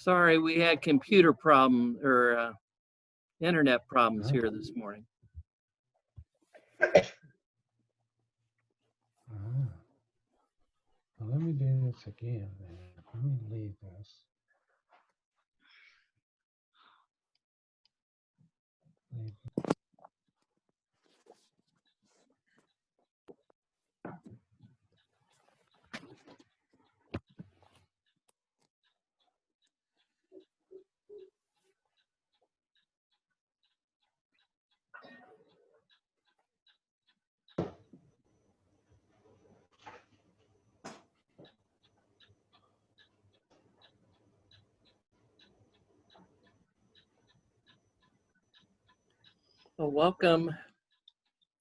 Sorry, we had computer problem or internet problems here this morning. Well, let me do this again then. Let me leave this. Well, welcome,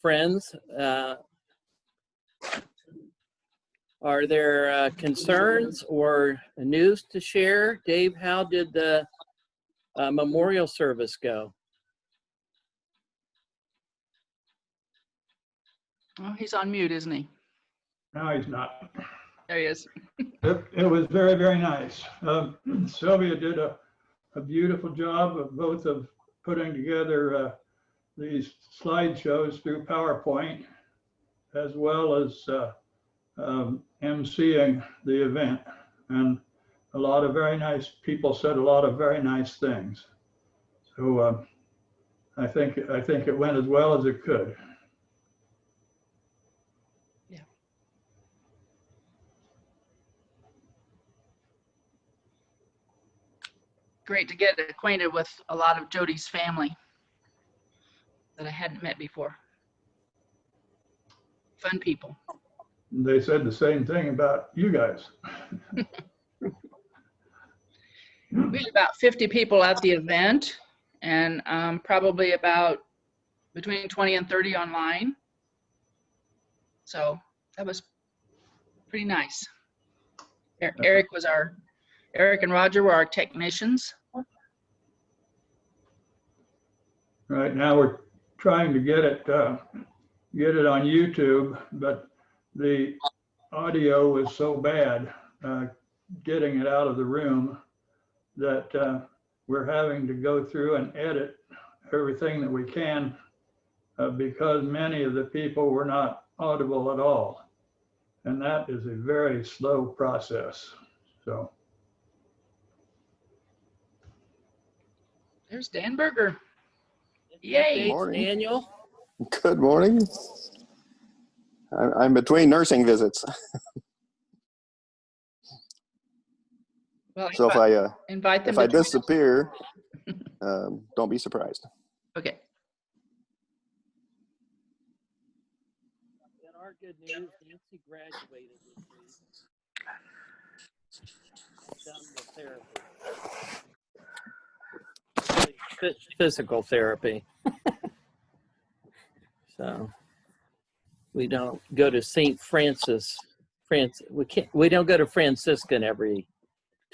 friends. Are there concerns or news to share? Dave, how did the memorial service go? Oh, he's on mute, isn't he? No, he's not. There he is. It was very, very nice. Sylvia did a beautiful job of both of putting together these slideshows through PowerPoint, as well as emceeing the event. And a lot of very nice people said a lot of very nice things. So I think it went as well as it could. Great to get acquainted with a lot of Jody's family that I hadn't met before. Fun people. They said the same thing about you guys. We had about 50 people at the event, and probably about between 20 and 30 online. So that was pretty nice. Eric and Roger were our technicians. Right now we're trying to get it on YouTube, but the audio was so bad getting it out of the room that we're having to go through and edit everything that we can because many of the people were not audible at all. And that is a very slow process. So. There's Dan Berger. Yay, morning. Daniel. Good morning. I'm between nursing visits. Well, So invite them if I to join us. disappear, don't be surprised. Okay. And our good news, Nancy graduated this week. Done with therapy. Physical therapy. So we don't go to St. Francis. We don't go to Franciscan every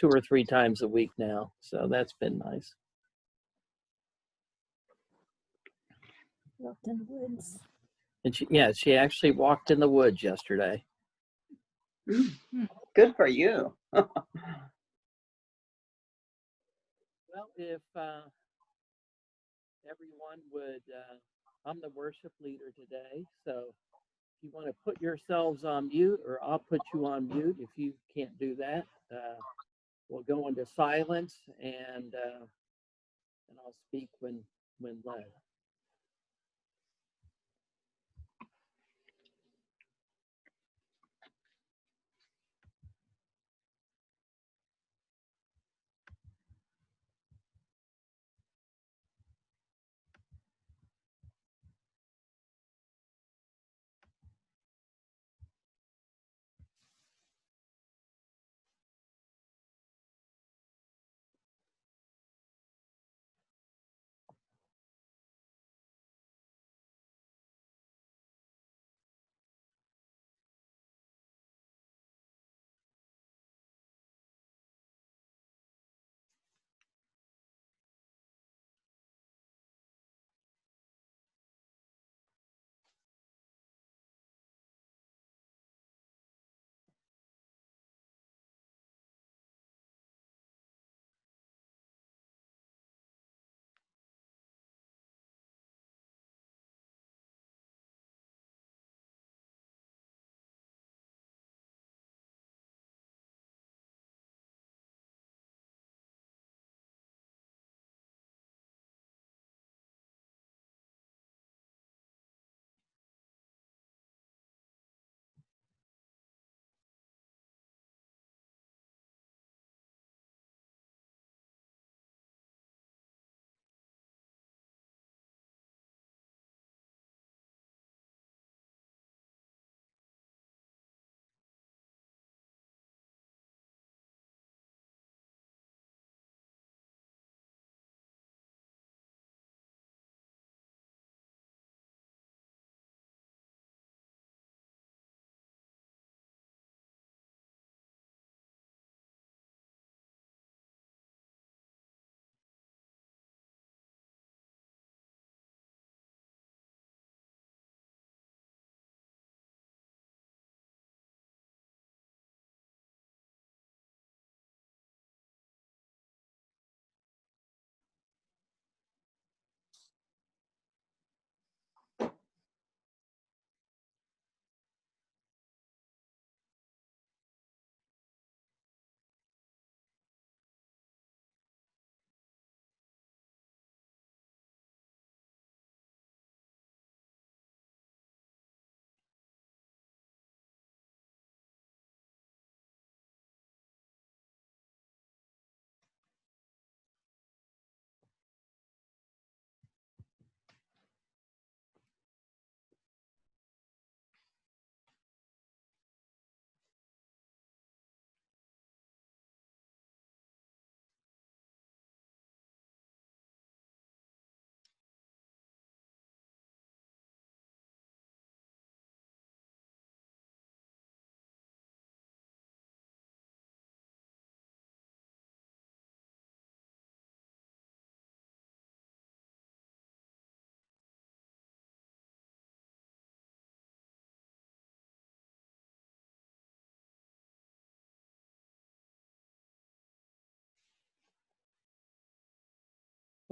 2 or 3 times a week now. So that's been nice. Walked in the woods. And she actually walked in the woods yesterday. Good for you. Well, if everyone would, I'm the worship leader today, so if you want to put yourselves on mute, or I'll put you on mute if you can't do that, we'll go into silence and I'll speak when led.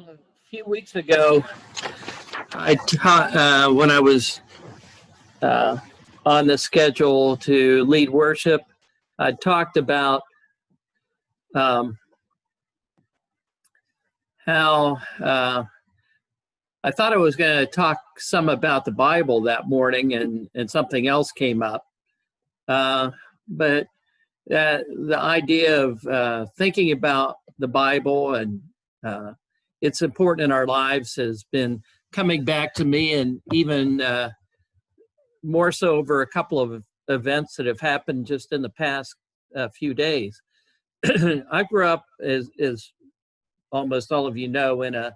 A few weeks ago, when I was on the schedule to lead worship, I talked about how I thought I was going to talk some about the Bible that morning, and something else came up. But the idea of thinking about the Bible and it's important in our lives has been coming back to me, and even more so over a couple of events that have happened just in the past few days. I grew up, as almost all of you know, in a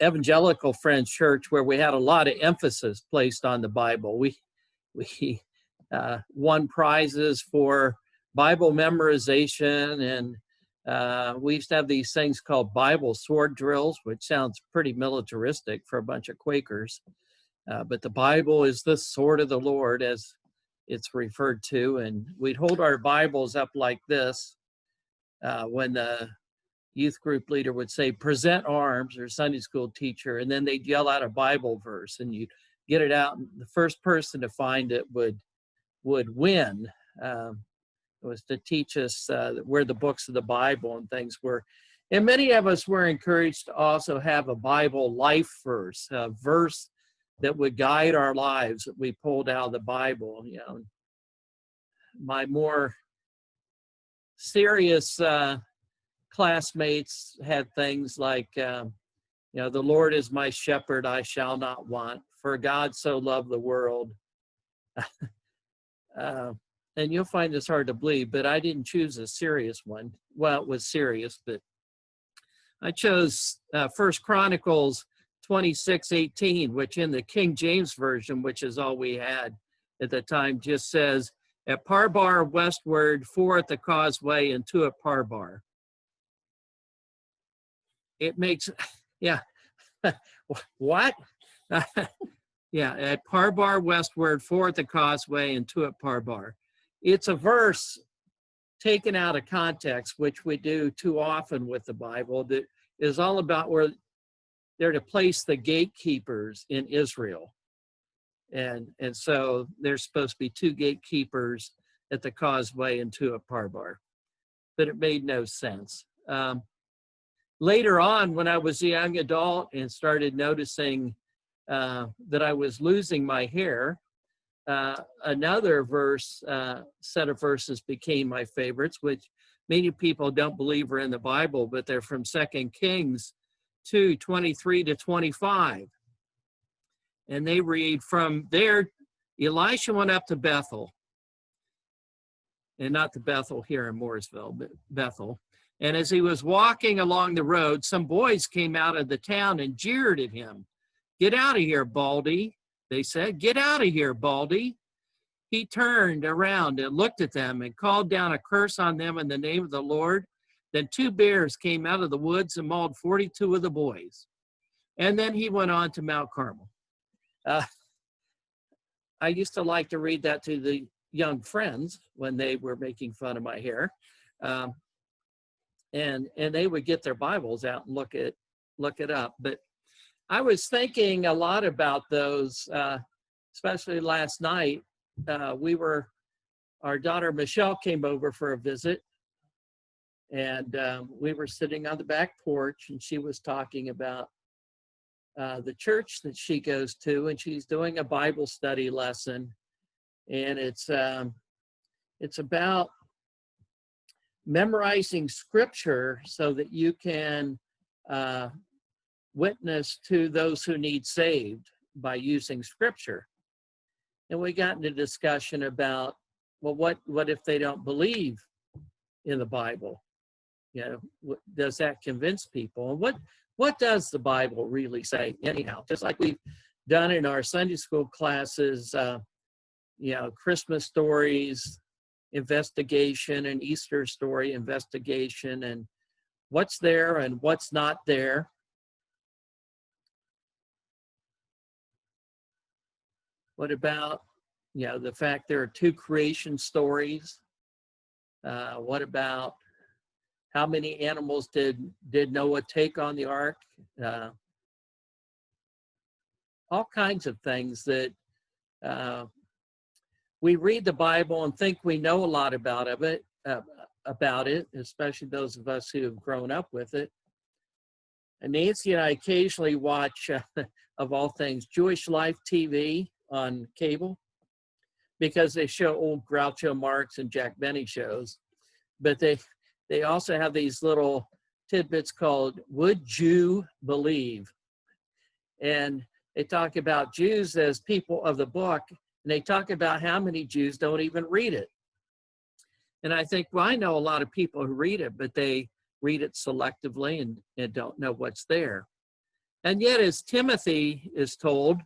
evangelical Friends church where we had a lot of emphasis placed on the Bible. We won prizes for Bible memorization, and we used to have these things called Bible sword drills, which sounds pretty militaristic for a bunch of Quakers. But the Bible is the sword of the Lord, as it's referred to. And we'd hold our Bibles up like this when the youth group leader would say, "Present arms," or Sunday school teacher, and then they'd yell out a Bible verse, and you'd get it out, and the first person to find it would win. It was to teach us where the books of the Bible and things were. And many of us were encouraged to also have a Bible life verse, a verse that would guide our lives that we pulled out of the Bible. You know, my more serious classmates had things like, "The Lord is my shepherd, I shall not want. For God so loved the world." And you'll find this hard to believe, but I didn't choose a serious one. Well, it was serious, but I chose 1 Chronicles 26:18, which in the King James Version, which is all we had at the time, just says, "At Parbar westward, 4 at the causeway, and 2 at Parbar." It makes, yeah, what? Yeah, at Parbar westward, 4 at the causeway, and 2 at Parbar. It's a verse taken out of context, which we do too often with the Bible, that is all about where they're to place the gatekeepers in Israel. And so there's supposed to be 2 gatekeepers at the causeway and 2 at Parbar. But it made no sense. Later on, when I was a young adult and started noticing that I was losing my hair, another set of verses became my favorites, which many people don't believe are in the Bible, but they're from 2 Kings 2:23-25. And they read, "From there, Elisha went up to Bethel," and not to Bethel here in Mooresville, but Bethel. "And as he was walking along the road, some boys came out of the town and jeered at him. 'Get out of here, Baldy,' they said. 'Get out of here, Baldy.' He turned around and looked at them and called down a curse on them in the name of the Lord. Then 2 bears came out of the woods and mauled 42 of the boys. And then he went on to Mount Carmel." I used to like to read that to the young friends when they were making fun of my hair. And they would get their Bibles out and look it up. But I was thinking a lot about those, especially last night. Our daughter Michelle came over for a visit, and we were sitting on the back porch, and she was talking about the church that she goes to, and she's doing a Bible study lesson, and it's about memorizing scripture so that you can witness to those who need saved by using scripture. And we got into discussion about, well, what if they don't believe in the Bible? Does that convince people? And what does the Bible really say anyhow? Just like we've done in our Sunday school classes, Christmas stories, investigation, and Easter story investigation, and what's there and what's not there. What about, the fact there are 2 creation stories? What about how many animals did Noah take on the ark? All kinds of things that we read the Bible and think we know a lot about it, especially those of us who have grown up with it. And Nancy and I occasionally watch, of all things, Jewish Life TV on cable, because they show old Groucho Marx and Jack Benny shows. But they also have these little tidbits called Would You Believe? And they talk about Jews as people of the book, and they talk about how many Jews don't even read it. And I think, well, I know a lot of people who read it, but they read it selectively and don't know what's there. And yet, as Timothy is told,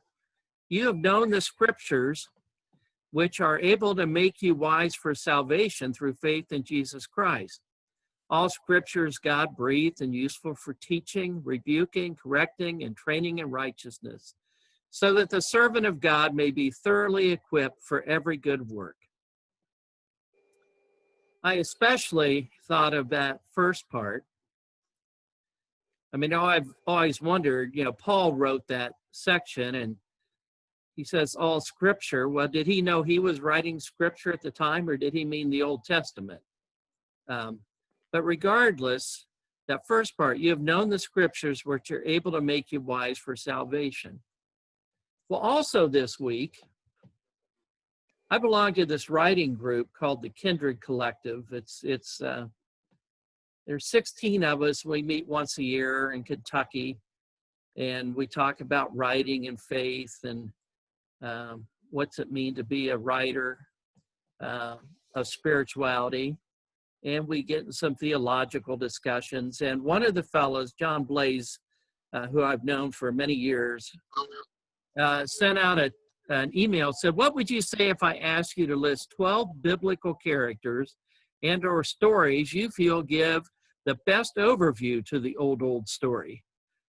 you have known the scriptures, which are able to make you wise for salvation through faith in Jesus Christ. All scripture is God-breathed and useful for teaching, rebuking, correcting, and training in righteousness, so that the servant of God may be thoroughly equipped for every good work. I especially thought of that first part. I mean, I've always wondered, Paul wrote that section and he says all scripture. Well, did he know he was writing scripture at the time, or did he mean the Old Testament? But regardless, that first part, you have known the scriptures which are able to make you wise for salvation. Well, also this week, I belong to this writing group called the Kindred Collective. There's 16 of us. We meet once a year in Kentucky, and we talk about writing and faith and what's it mean to be a writer of spirituality. And we get in some theological discussions. And one of the fellows, John Blaze, who I've known for many years, sent out an email, said, what would you say if I asked you to list 12 biblical characters and or stories you feel give the best overview to the old story?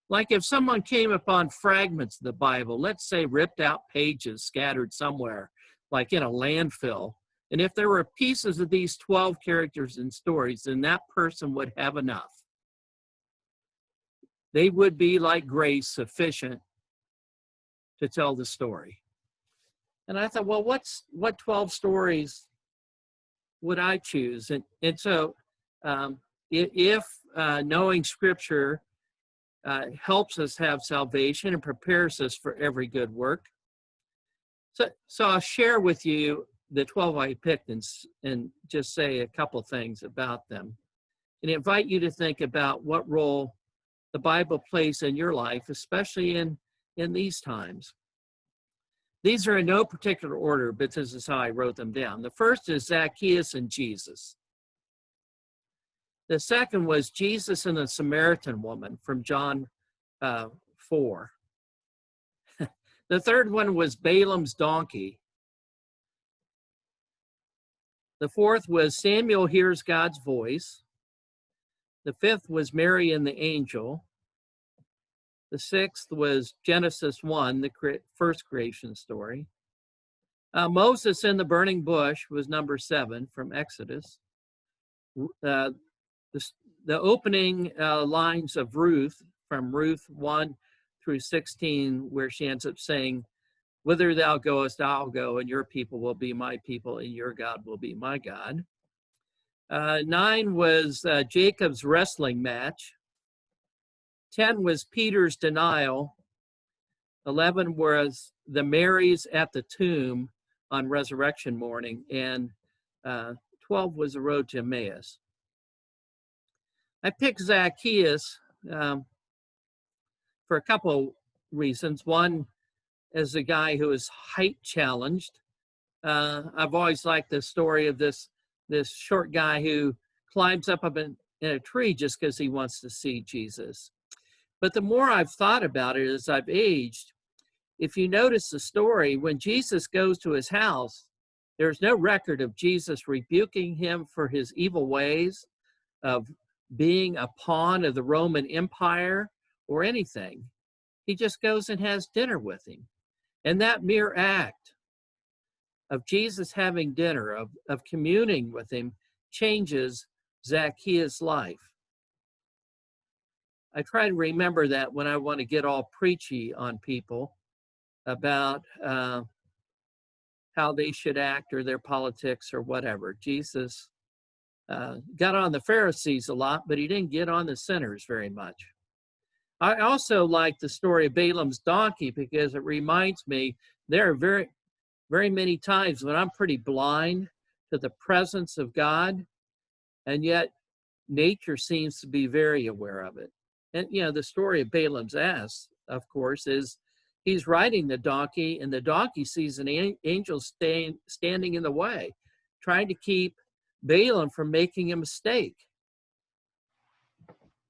Like if someone came upon fragments of the Bible, let's say ripped out pages scattered somewhere, like in a landfill, and if there were pieces of these 12 characters and stories, then that person would have enough. They would be like grace, sufficient to tell the story. And I thought, well, what 12 stories would I choose? And so if knowing scripture helps us have salvation and prepares us for every good work, so I'll share with you the 12 I picked and just say a couple things about them and invite you to think about what role the Bible plays in your life, especially in these times. These are in no particular order, but this is how I wrote them down. The first is Zacchaeus and Jesus. The second was Jesus and the Samaritan woman from John 4. The third one was Balaam's donkey. The fourth was Samuel hears God's voice. The fifth was Mary and the angel. The sixth was Genesis 1, the first creation story. Moses in the burning bush was number 7 from Exodus. The opening lines of Ruth, from Ruth 1 through 16, where she ends up saying, whither thou goest, I'll go, and your people will be my people, and your God will be my God. 9 was Jacob's wrestling match. 10 was Peter's denial. 11 was the Marys at the tomb on resurrection morning. And 12 was the road to Emmaus. I picked Zacchaeus for a couple reasons. One, as a guy who is height challenged. I've always liked the story of this short guy who climbs up in a tree just because he wants to see Jesus. But the more I've thought about it as I've aged, if you notice the story, when Jesus goes to his house, there's no record of Jesus rebuking him for his evil ways, of being a pawn of the Roman Empire or anything. He just goes and has dinner with him. And that mere act of Jesus having dinner, of communing with him, changes Zacchaeus' life. I try to remember that when I want to get all preachy on people about how they should act or their politics or whatever. Jesus got on the Pharisees a lot, but he didn't get on the sinners very much. I also like the story of Balaam's donkey because it reminds me there are very, very many times when I'm pretty blind to the presence of God, and yet nature seems to be very aware of it. And, you know, the story of Balaam's ass, of course, is he's riding the donkey, and the donkey sees an angel standing in the way, trying to keep Balaam from making a mistake.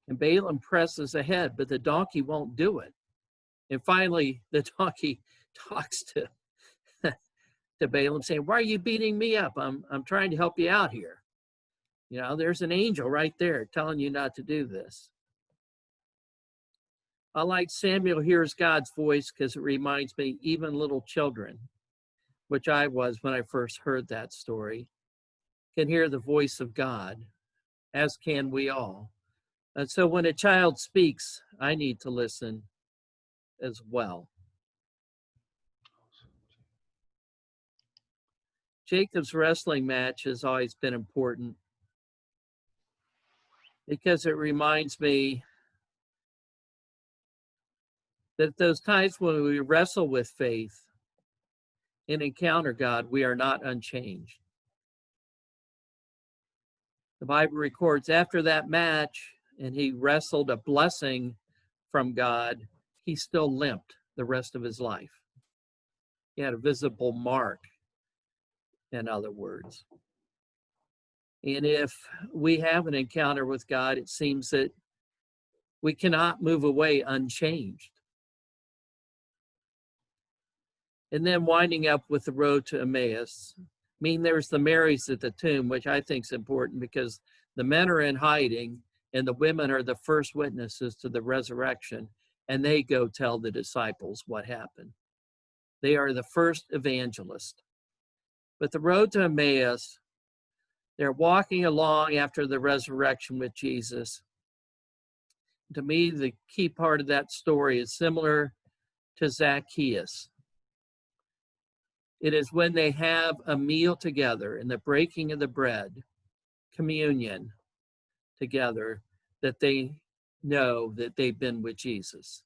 And Balaam presses ahead, but the donkey won't do it. And finally, the donkey talks to Balaam, saying, "Why are you beating me up? I'm trying to help you out here. You know, there's an angel right there telling you not to do this." I like Samuel hears God's voice because it reminds me even little children, which I was when I first heard that story, can hear the voice of God, as can we all. And so when a child speaks, I need to listen as well. Jacob's wrestling match has always been important because it reminds me that those times when we wrestle with faith and encounter God, we are not unchanged. The Bible records after that match, and he wrestled a blessing from God, he still limped the rest of his life. He had a visible mark, in other words. And if we have an encounter with God, it seems that we cannot move away unchanged. And then winding up with the road to Emmaus. I mean, there's the Marys at the tomb, which I think is important because the men are in hiding and the women are the first witnesses to the resurrection, and they go tell the disciples what happened. They are the first evangelists. But the road to Emmaus, they're walking along after the resurrection with Jesus. To me, the key part of that story is similar to Zacchaeus. It is when they have a meal together and the breaking of the bread, communion together, that they know that they've been with Jesus.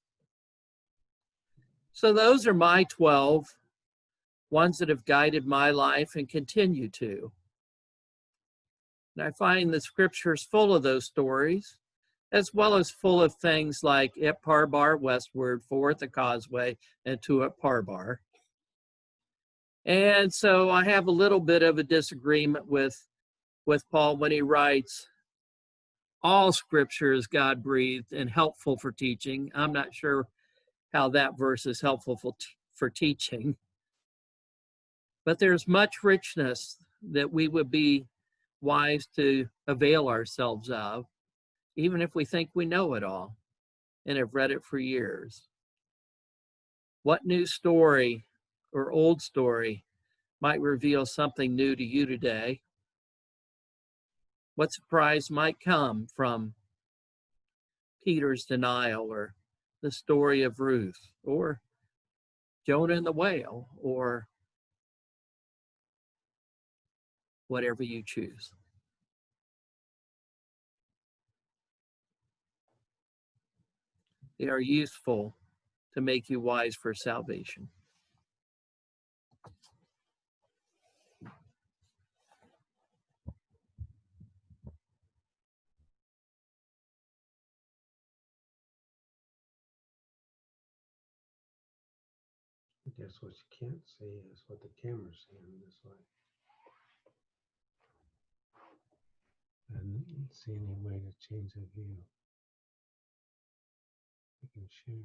So those are my 12 ones that have guided my life and continue to. And I find the scriptures full of those stories, as well as full of things like at Parbar westward, 4 at the causeway, and 2 at Parbar. And so I have a little bit of a disagreement with Paul when he writes, all scripture is God-breathed and helpful for teaching. I'm not sure how that verse is helpful for teaching. But there's much richness that we would be wise to avail ourselves of, even if we think we know it all and have read it for years. What new story or old story might reveal something new to you today? What surprise might come from Peter's denial, or the story of Ruth, or Jonah and the whale, or whatever you choose? They are useful to make you wise for salvation. I guess what you can't see is what the camera's seeing this way. I didn't see any way to change the view. You can share.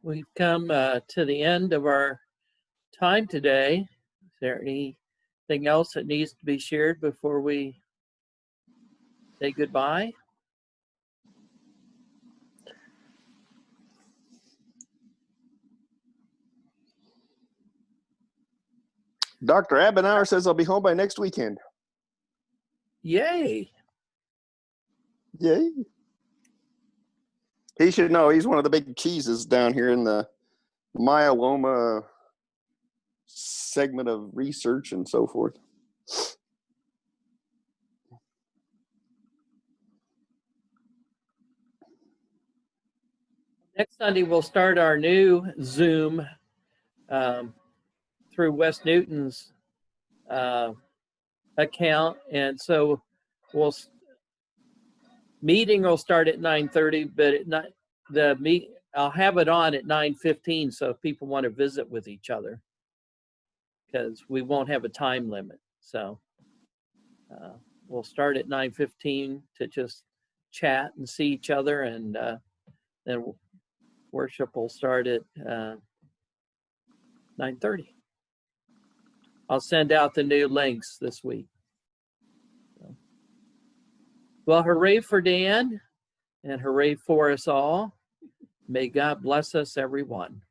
we've come to the end of our time today. Is there anything else that needs to be shared before we say goodbye? Dr. Abenauer says I'll be home by next weekend. Yay. Yay. He should know he's one of the big cheeses down here in the myeloma segment of research and so forth. Next Sunday, we'll start our new Zoom through West Newton's account. And so meeting will start at 9:30, but I'll have it on at 9:15. So if people want to visit with each other, because we won't have a time limit. So we'll start at 9:15 to just chat and see each other, and then worship will start at 9:30. I'll send out the new links this week. So. Well, hooray for Dan, and hooray for us all. May God bless us, everyone.